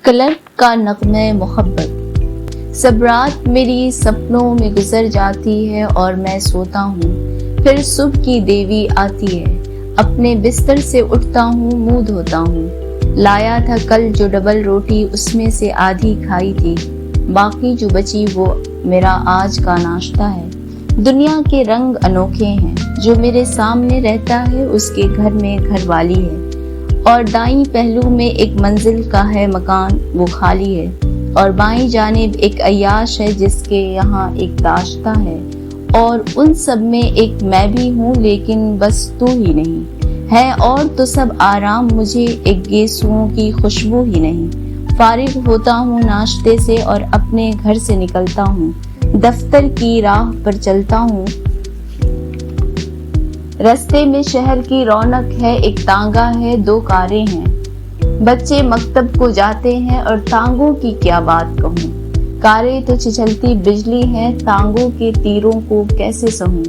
Clerk کا نغمہ محبت۔ سب رات میری سپنوں میں گزر جاتی ہے اور میں سوتا ہوں، پھر صبح کی دیوی آتی ہے، اپنے بستر سے اٹھتا ہوں، منہ دھوتا ہوں۔ لایا تھا کل جو ڈبل روٹی، اس میں سے آدھی کھائی تھی، باقی جو بچی وہ میرا آج کا ناشتہ ہے۔ دنیا کے رنگ انوکھے ہیں، جو میرے سامنے رہتا ہے اس کے گھر میں گھر والی ہے، اور دائیں پہلو میں ایک منزل کا ہے مکان، وہ خالی ہے، اور بائیں جانب ایک عیاش ہے جس کے یہاں ایک داشتہ ہے، اور ان سب میں ایک میں بھی ہوں، لیکن بس تو ہی نہیں ہے، اور تو سب آرام، مجھے ایک گیسوؤں کی خوشبو ہی نہیں۔ فارغ ہوتا ہوں ناشتے سے اور اپنے گھر سے نکلتا ہوں، دفتر کی راہ پر چلتا ہوں۔ رستے میں شہر کی رونق ہے، ایک تانگا ہے، دو کاریں ہیں، بچے مکتب کو جاتے ہیں، اور تانگوں کی کیا بات کہوں، کاریں تو چھچھلتی بجلی ہیں، تانگوں کے تیروں کو کیسے سہوں۔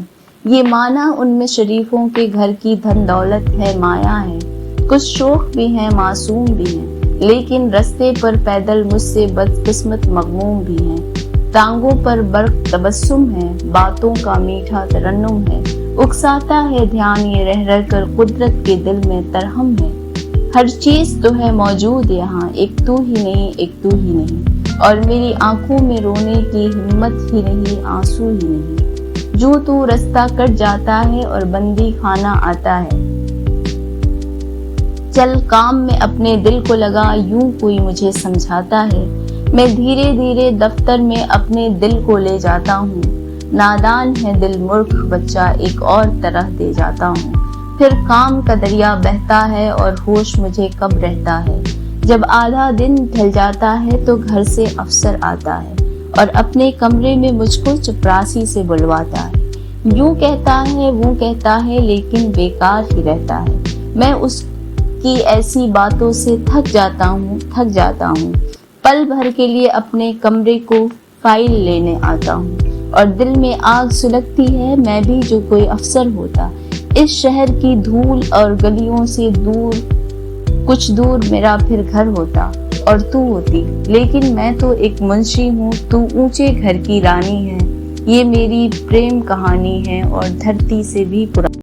یہ مانا ان میں شریفوں کے گھر کی دھن دولت ہے، مایا ہے، کچھ شوق بھی ہیں، معصوم بھی ہیں، لیکن رستے پر پیدل مجھ سے بدقسمت مغموم بھی ہیں۔ ٹانگوں پر برق تبسم ہے، باتوں کا میٹھا ترنم ہے، اکساتا ہے دھیان یہ رہ رہ کر، قدرت کے دل میں ترہم ہے۔ ہر چیز تو ہے موجود یہاں، ایک تو ہی نہیں، ایک تو ہی نہیں، اور میری آنکھوں میں رونے کی ہمت ہی نہیں، آنسو ہی نہیں۔ جو تو رستہ کٹ جاتا ہے اور بندی خانہ آتا ہے، چل کام میں اپنے دل کو لگا، یوں کوئی مجھے سمجھاتا ہے، میں دھیرے دھیرے دفتر میں اپنے دل کو لے جاتا ہوں، نادان ہے دل مورکھ بچہ ایک اور طرح دے جاتا ہوں۔ پھر کام کا دریا بہتا ہے اور ہوش مجھے کب رہتا ہے، جب آدھا دن ڈھل جاتا ہے تو گھر سے افسر آتا ہے اور اپنے کمرے میں مجھ کو چپراسی سے بلواتا ہے، یوں کہتا ہے وہ کہتا ہے، لیکن بیکار ہی رہتا ہے۔ میں اس کی ایسی باتوں سے تھک جاتا ہوں، پل بھر کے لیے اپنے کمرے کو فائل لینے آتا ہوں، اور دل میں آگ سلگتی ہے، میں بھی جو کوئی افسر ہوتا، اس شہر کی دھول اور گلیوں سے دور، کچھ دور میرا پھر گھر ہوتا، اور تو ہوتی، لیکن میں تو ایک منشی ہوں، تو اونچے گھر کی رانی ہے۔ یہ میری پریم کہانی ہے اور دھرتی سے بھی پرانی۔